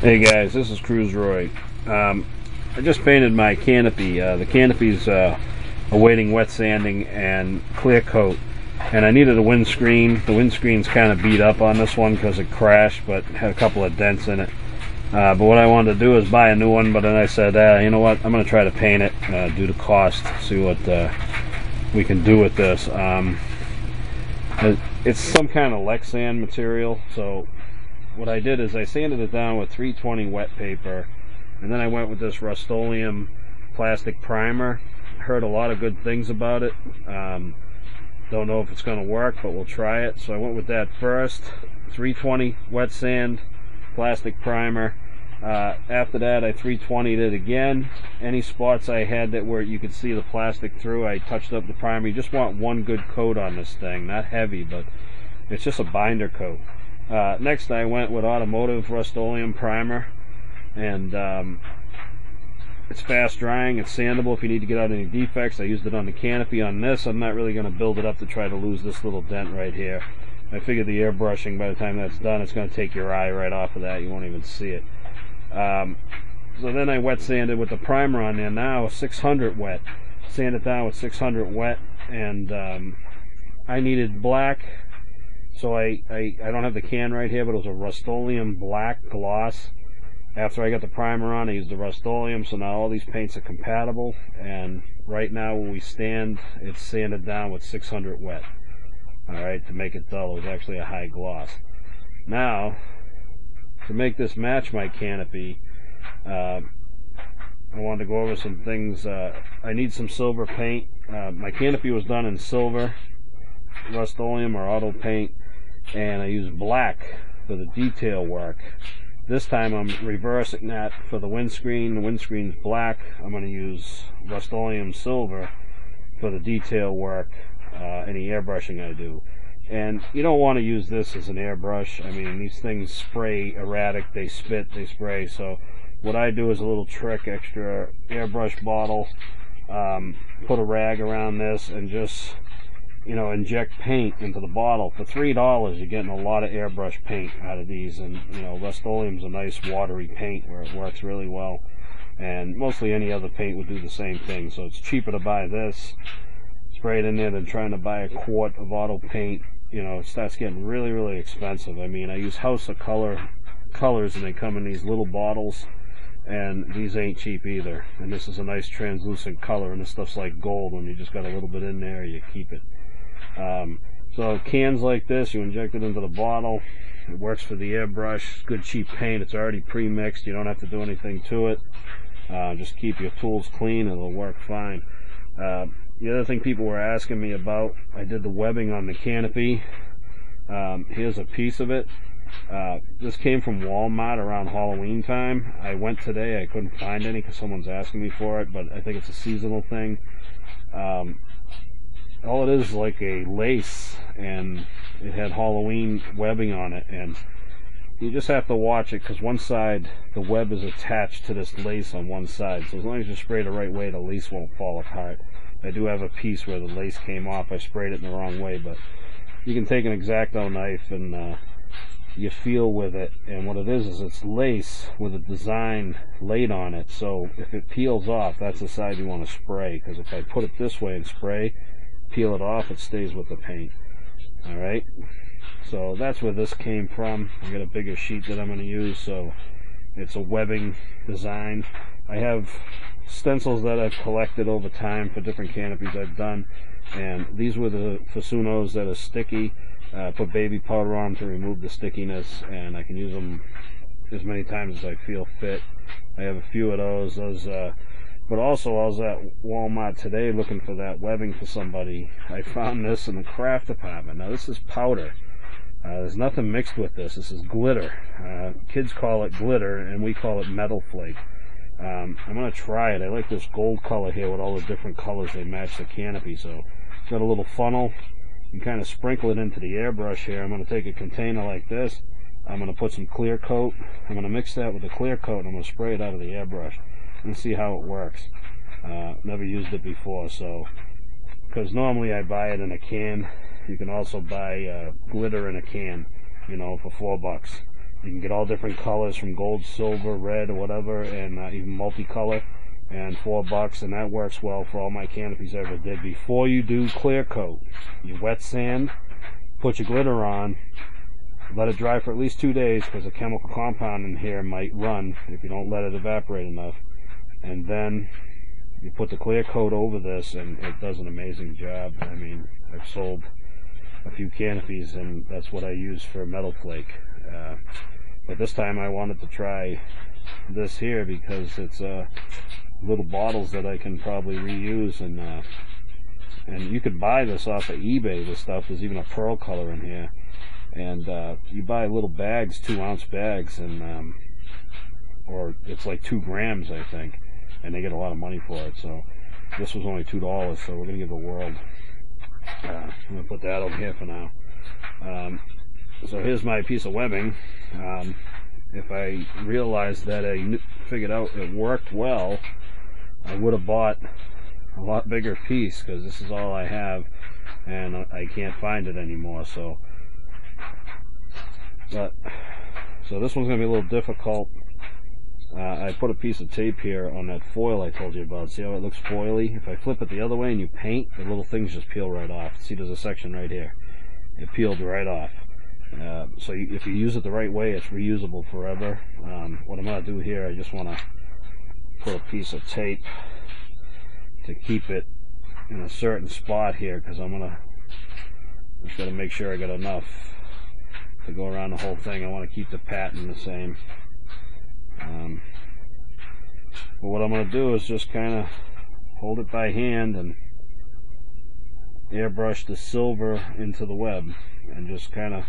Hey guys, this is Cruise Roy. I just painted my canopy. The canopy's awaiting wet sanding and clear coat, and I needed a windscreen. The windscreen's kind of beat up on this one because it crashed, but had a couple of dents in it. But what I wanted to do is buy a new one, but then I said, you know what, I'm going to try to paint it due to cost, see what we can do with this. It's some kind of Lexan material, so what I did is I sanded it down with 320 wet paper, and then I went with this Rust-Oleum plastic primer. Heard a lot of good things about it. Don't know if it's going to work, but we'll try it. So I went with that first. 320 wet sand, plastic primer. After that, I 320'd it again. Any spots I had that where you could see the plastic through, I touched up the primer. You just want one good coat on this thing, not heavy, but it's just a binder coat. Next I went with automotive Rust-Oleum primer, and it's fast drying, it's sandable if you need to get out any defects. I used it on the canopy. On this, I'm not really going to build it up to try to lose this little dent right here. I figured the airbrushing, by the time that's done, it's going to take your eye right off of that. You won't even see it. So then I wet sanded with the primer on there. Now 600 wet, sand it down with 600 wet, and I needed black. So I don't have the can right here, but it was a Rust-Oleum black gloss. After I got the primer on, I used the Rust-Oleum, so now all these paints are compatible, and right now when we stand, it's sanded down with 600 wet. Alright, to make it dull. It was actually a high gloss. Now, to make this match my canopy, I wanted to go over some things. I need some silver paint. My canopy was done in silver, Rust-Oleum or auto paint, and I used black for the detail work. This time I'm reversing that for the windscreen. The windscreen's black. I'm going to use Rust-Oleum silver for the detail work, any airbrushing I do. And you don't want to use this as an airbrush. I mean, these things spray erratic, they spit, they spray. So what I do is a little trick, extra airbrush bottle, put a rag around this and just, you know, inject paint into the bottle. For $3, you're getting a lot of airbrush paint out of these, and you know, Rust-Oleum's a nice watery paint where it works really well, and mostly any other paint would do the same thing. So it's cheaper to buy this, spray it in there, than trying to buy a quart of auto paint. You know, it starts getting really, really expensive. I mean, I use House of colors, and they come in these little bottles, and these ain't cheap either. And this is a nice translucent color, and this stuff's like gold. When you just got a little bit in there, you keep it. So cans like this, you inject it into the bottle. It works for the airbrush. It's good cheap paint. It's already pre-mixed. You don't have to do anything to it. Just keep your tools clean and it'll work fine. The other thing people were asking me about, I did the webbing on the canopy. Here's a piece of it. This came from Walmart around Halloween time. I went today, I couldn't find any because someone's asking me for it, but I think it's a seasonal thing. All it is like a lace, and it had Halloween webbing on it, and you just have to watch it because one side, the web is attached to this lace on one side, so as long as you spray it the right way, the lace won't fall apart. I do have a piece where the lace came off. I sprayed it in the wrong way, but you can take an X-Acto knife and you feel with it, and what it is it's lace with a design laid on it, so if it peels off, that's the side you want to spray, because if I put it this way and spray, peel it off, it stays with the paint. Alright, so that's where this came from. I got a bigger sheet that I'm going to use, so it's a webbing design. I have stencils that I've collected over time for different canopies I've done, and these were the Fasunos that are sticky. Put baby powder on them to remove the stickiness, and I can use them as many times as I feel fit. I have a few of those. But also, I was at Walmart today looking for that webbing for somebody. I found this in the craft department. Now, this is powder. There's nothing mixed with this. This is glitter. Kids call it glitter, and we call it metal flake. I'm going to try it. I like this gold color here with all the different colors. They match the canopy. So, it's got a little funnel. You can kind of sprinkle it into the airbrush here. I'm going to take a container like this. I'm going to put some clear coat. I'm going to mix that with the clear coat, and I'm going to spray it out of the airbrush and see how it works. Never used it before, so because normally I buy it in a can. You can also buy glitter in a can, you know, for $4. You can get all different colors from gold, silver, red, or whatever, and even multicolor, and $4, and that works well for all my canopies I ever did. Before you do clear coat, you wet sand, put your glitter on, let it dry for at least 2 days, because a chemical compound in here might run if you don't let it evaporate enough, and then you put the clear coat over this, and it does an amazing job. I mean, I've sold a few canopies, and that's what I use for metal flake. But this time I wanted to try this here because it's little bottles that I can probably reuse, and you could buy this off of eBay. This stuff, there's even a pearl color in here, and you buy little bags, 2-ounce bags, and or it's like 2 grams, I think, and they get a lot of money for it. So this was only $2, so we're gonna give it a whirl. I'm gonna put that over here for now. So here's my piece of webbing. If I realized that I figured out it worked well, I would have bought a lot bigger piece, because this is all I have, and I can't find it anymore. So this one's gonna be a little difficult. I put a piece of tape here on that foil I told you about. See how it looks foily? If I flip it the other way and you paint, the little things just peel right off. See, there's a section right here. It peeled right off. So if you use it the right way, it's reusable forever. What I'm going to do here, I just want to put a piece of tape to keep it in a certain spot here, because I'm just going to make sure I got enough to go around the whole thing. I want to keep the pattern the same. But what I'm going to do is just kind of hold it by hand and airbrush the silver into the web, and just kind of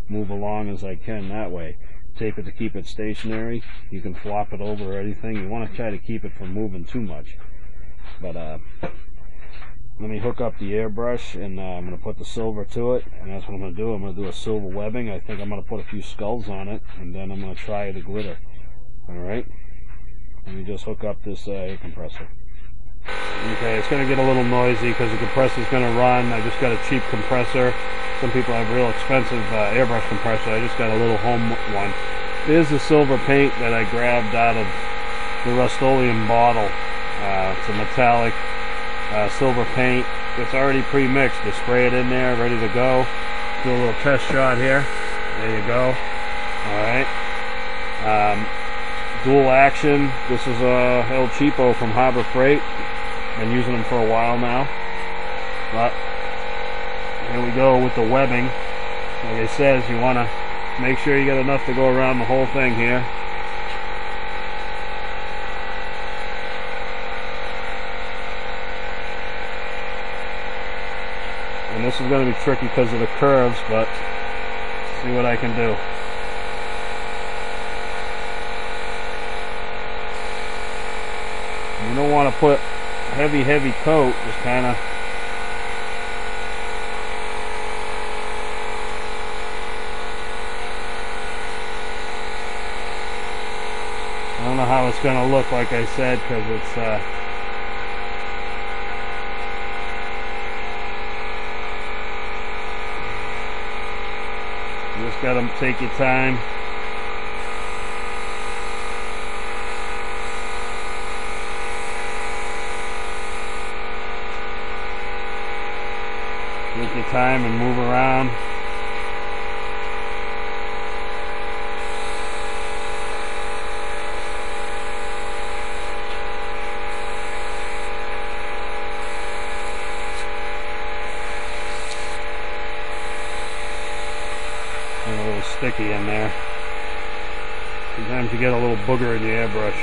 move along as I can that way. Tape it to keep it stationary. You can flop it over or anything. You want to try to keep it from moving too much. But let me hook up the airbrush, and I'm going to put the silver to it, and that's what I'm going to do. I'm going to do a silver webbing. I think I'm going to put a few skulls on it, and then I'm going to try the glitter. Alright, let me just hook up this air compressor. Okay, it's going to get a little noisy because the compressor's going to run. I just got a cheap compressor. Some people have real expensive airbrush compressor. I just got a little home one. There's the silver paint that I grabbed out of the Rust-Oleum bottle. It's a metallic silver paint. It's already pre-mixed. You spray it in there, ready to go. Do a little test shot here. There you go. Alright. Dual action. This is a El Cheapo from Harbor Freight. Been using them for a while now. But here we go with the webbing. Like I said, you want to make sure you get enough to go around the whole thing here. And this is going to be tricky because of the curves, but see what I can do. You don't want to put heavy coat, just kind of I don't know how it's going to look, like I said, because it's you just got to take your time. Take your time and move around. And a little sticky in there. Sometimes you get a little booger in the airbrush.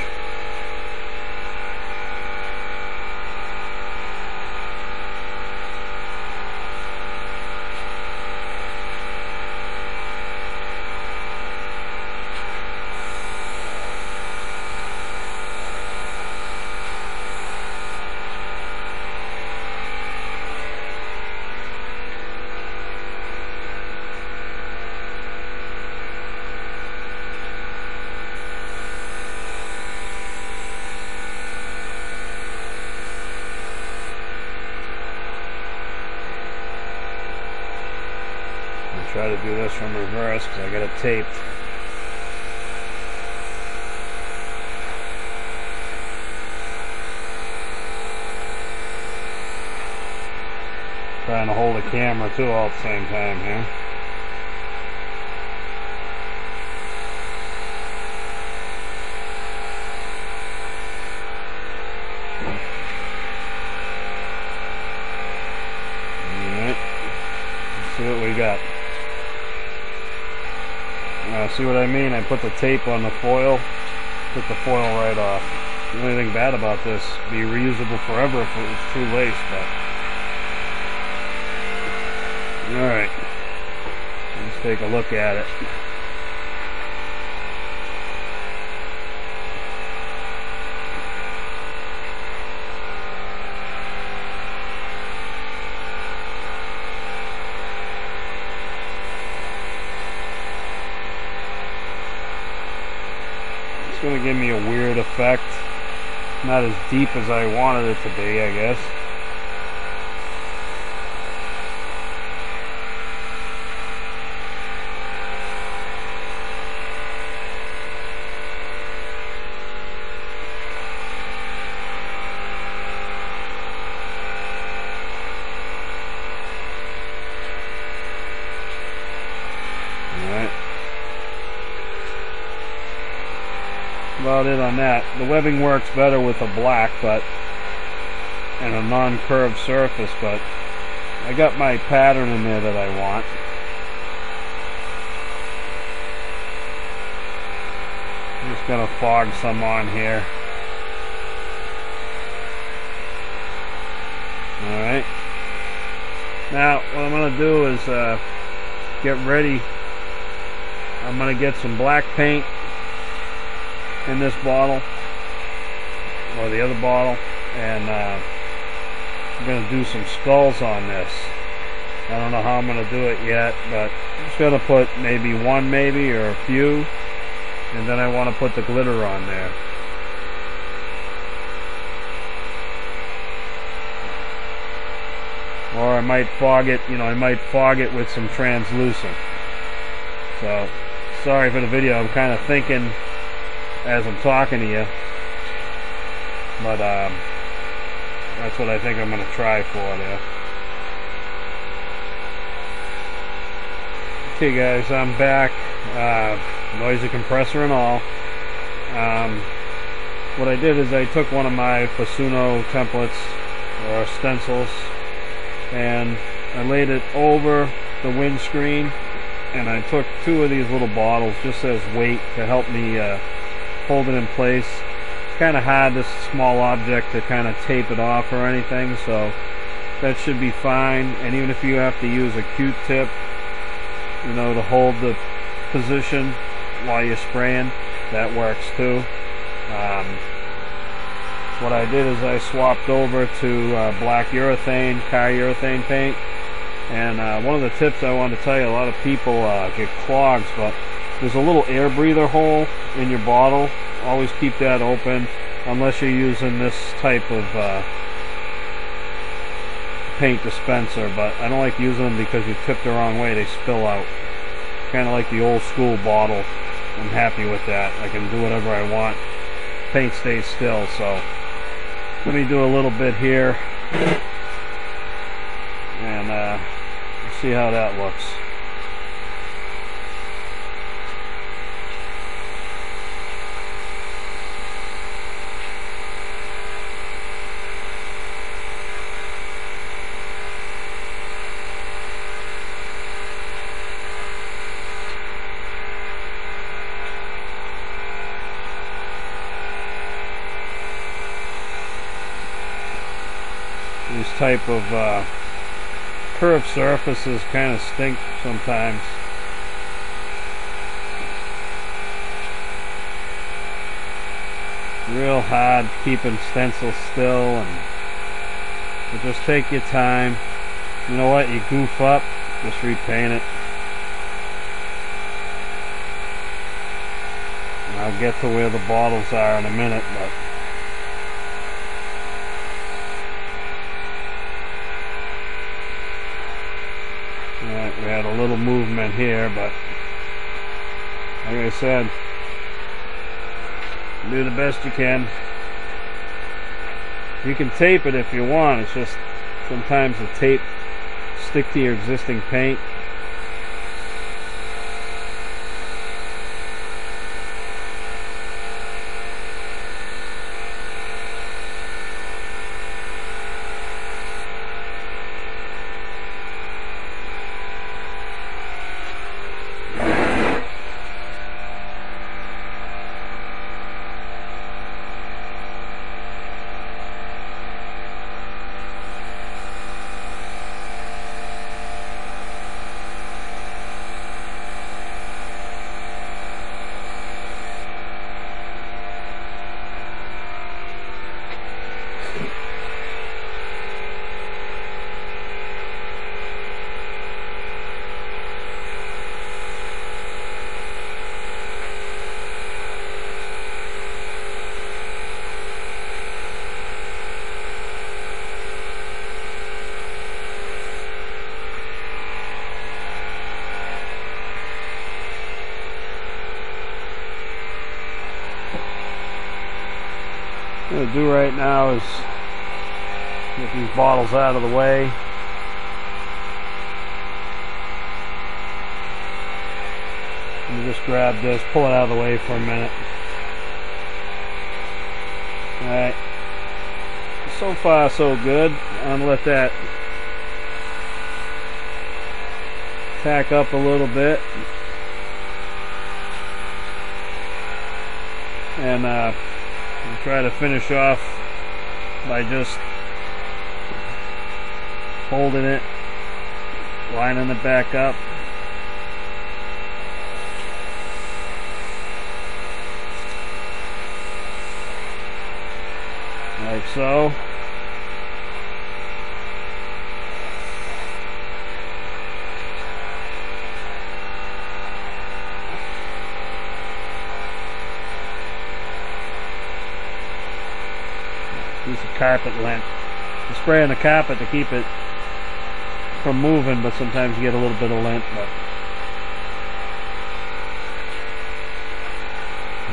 Try to do this from reverse because I got it taped. Trying to hold a camera too all at the same time here. Alright, let's see what we got. See what I mean? I put the tape on the foil, took the foil right off. The only thing bad about this, be reusable forever if it was true lace, but alright, let's take a look at it. It's going to give me a weird effect. Not as deep as I wanted it to be, I guess. About it on that. The webbing works better with a black, but and a non-curved surface, but I got my pattern in there that I want. I'm just gonna fog some on here. Alright. Now what I'm gonna do is get ready. I'm gonna get some black paint in this bottle or the other bottle, and I'm going to do some skulls on this. I don't know how I'm going to do it yet, but I'm just going to put maybe one or a few, and then I want to put the glitter on there. Or I might fog it, I might fog it with some translucent. So sorry for the video, I'm kind of thinking as I'm talking to you, but that's what I think I'm going to try for there. Okay guys, I'm back, noisy compressor and all. What I did is I took one of my Fasuno templates or stencils and I laid it over the windscreen, and I took two of these little bottles just as weight to help me hold it in place. It's kind of hard, this small object, to kind of tape it off or anything, so that should be fine. And even if you have to use a Q-tip, to hold the position while you're spraying, that works too. What I did is I swapped over to black urethane, car urethane paint. And one of the tips I wanted to tell you, a lot of people get clogs, but there's a little air breather hole in your bottle. Always keep that open unless you're using this type of paint dispenser, but I don't like using them because you tip the wrong way, they spill out. Kind of like the old school bottle. I'm happy with that. I can do whatever I want. Paint stays still, so let me do a little bit here and see how that looks. These type of curved surfaces kind of stink sometimes. Real hard keeping stencils still, but just take your time. You know what, you goof up, just repaint it. And I'll get to where the bottles are in a minute, but we had a little movement here, but like I said, do the best you can. You can tape it if you want, it's just sometimes the tape stick to your existing paint. What I'm going to do right now is get these bottles out of the way. And just grab this, pull it out of the way for a minute. Alright. So far so good. I'm going to let that tack up a little bit. And I'll try to finish off by just holding it, lining it back up. Like so. Piece of carpet lint. You spray on the carpet to keep it from moving, but sometimes you get a little bit of lint. But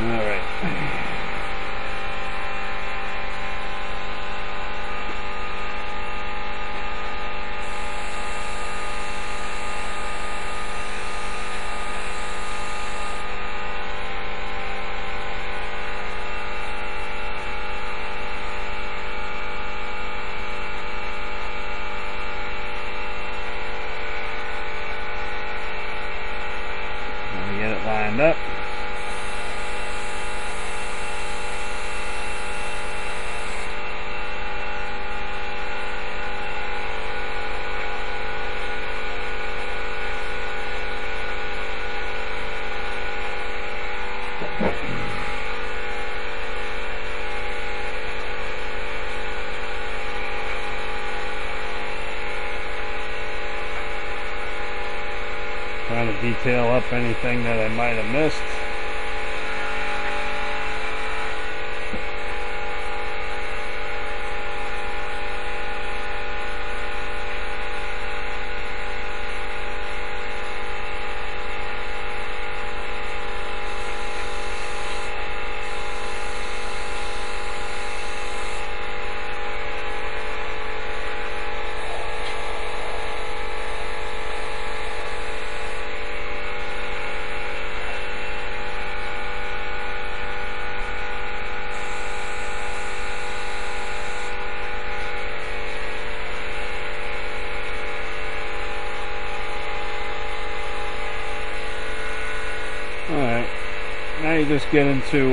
all right. Get it lined up. Trying to detail up anything that I might have missed. Alright, now you just get into,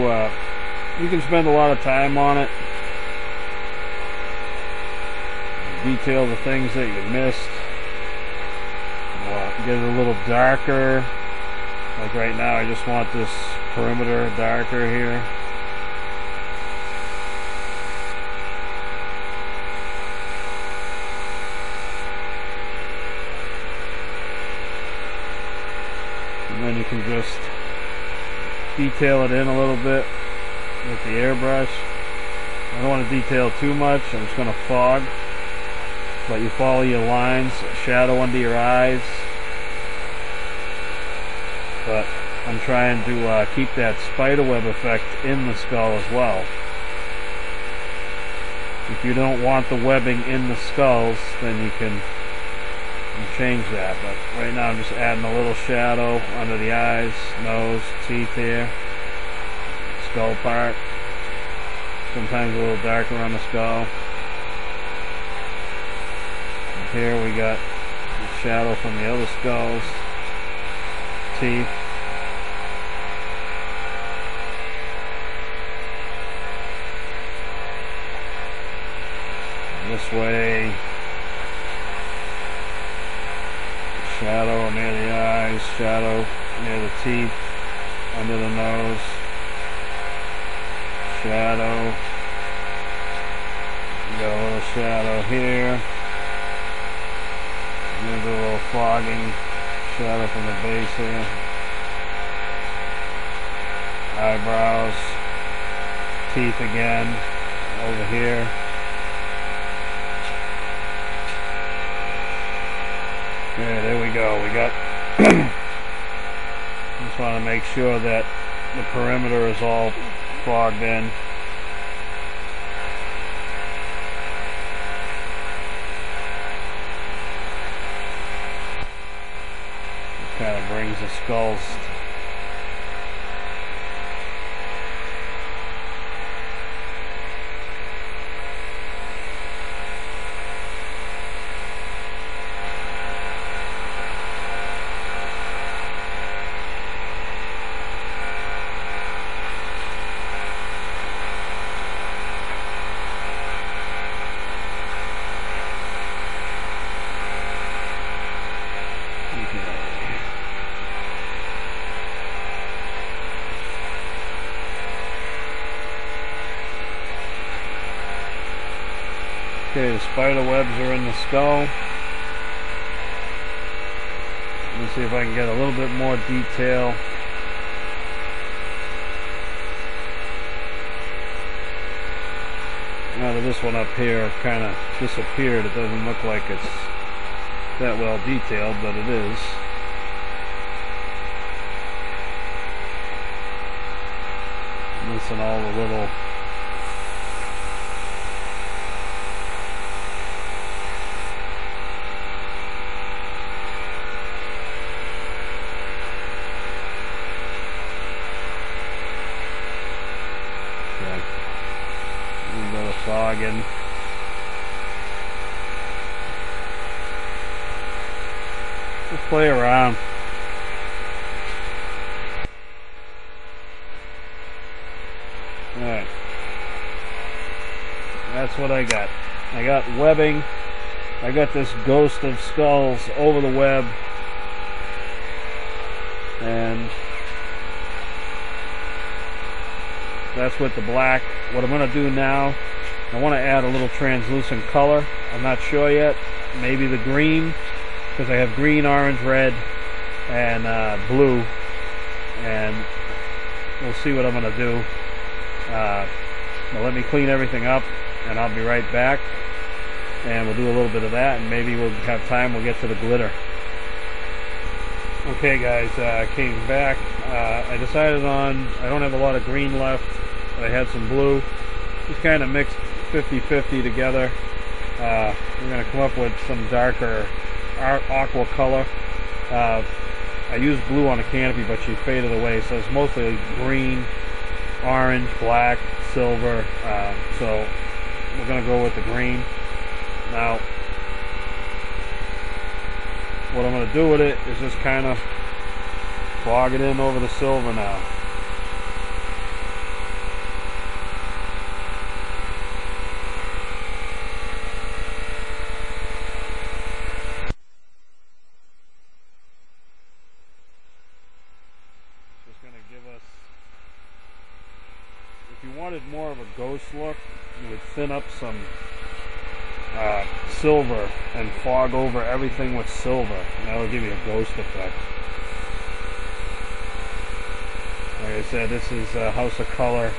you can spend a lot of time on it. Detail the things that you missed. Get it a little darker. Like right now I just want this perimeter darker here. And then you can just detail it in a little bit with the airbrush. I don't want to detail too much. I'm just going to fog. Let you follow your lines, shadow under your eyes. But I'm trying to keep that spiderweb effect in the skull as well. If you don't want the webbing in the skulls, then you can and change that, but right now I'm just adding a little shadow under the eyes, nose, teeth here, skull part, sometimes a little darker on the skull. And here we got the shadow from the other skulls, teeth. This way, shadow near the eyes, shadow near the teeth, under the nose, shadow, got a little shadow here, there's a little fogging shadow from the base here, eyebrows, teeth again, over here. Okay, there we go. We got just want to make sure that the perimeter is all fogged in. It kind of brings the skulls Okay, the spider webs are in the skull. Let me see if I can get a little bit more detail. Now that this one up here kind of disappeared, it doesn't look like it's that well detailed, but it is. Missing all the little fogging. Just play around. Alright. That's what I got. I got webbing. I got this ghost of skulls over the web. And that's with the black. What I'm going to do now, I want to add a little translucent color. I'm not sure yet. Maybe the green, because I have green, orange, red, and blue. And we'll see what I'm going to do. Now let me clean everything up, and I'll be right back. And we'll do a little bit of that, and maybe we'll have time. We'll get to the glitter. Okay, guys, I came back. I decided on, I don't have a lot of green left. I had some blue. Just kind of mixed 50-50 together. We're going to come up with some darker aqua color. I used blue on the canopy, but she faded away, so it's mostly green, orange, black, silver. So we're going to go with the green. Now, what I'm going to do with it is just kind of fog it in over the silver now. Just going to give us, if you wanted more of a ghost look, you would thin up some silver and fog over everything with silver, and that will give you a ghost effect. Like I said, this is House of Color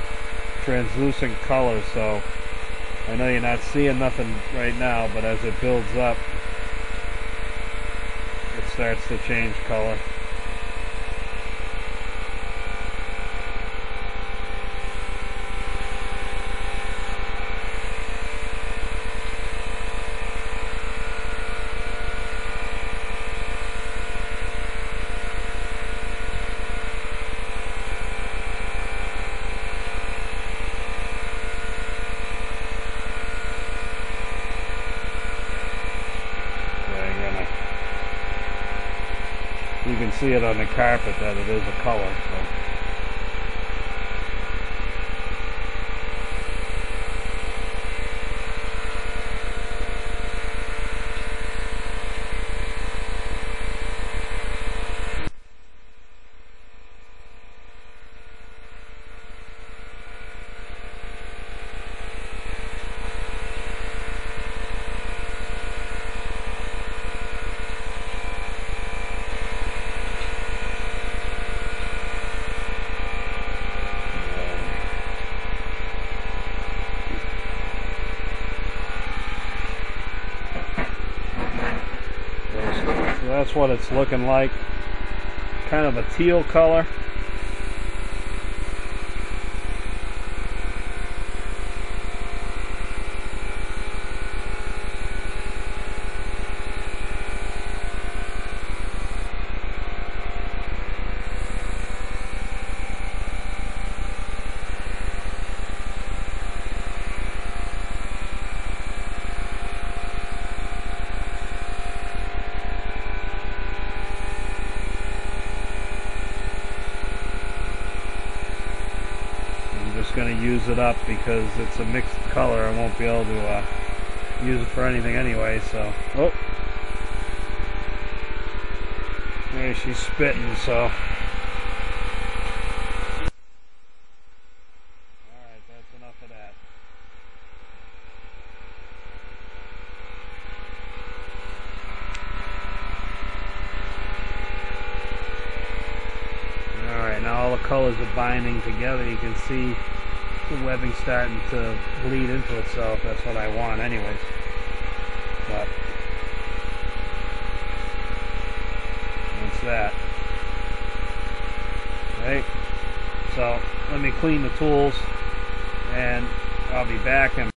translucent color, so I know you're not seeing nothing right now, but as it builds up, it starts to change color. You can see it on the carpet that it is a color. So. That's what it's looking like, kind of a teal color. Going to use it up because it's a mixed color. I won't be able to use it for anything anyway. So, oh, there she's spitting. So, all right, that's enough of that. All right, now all the colors are binding together. You can see the webbing starting to bleed into itself. That's what I want anyways. But that's that. Okay, so let me clean the tools and I'll be back and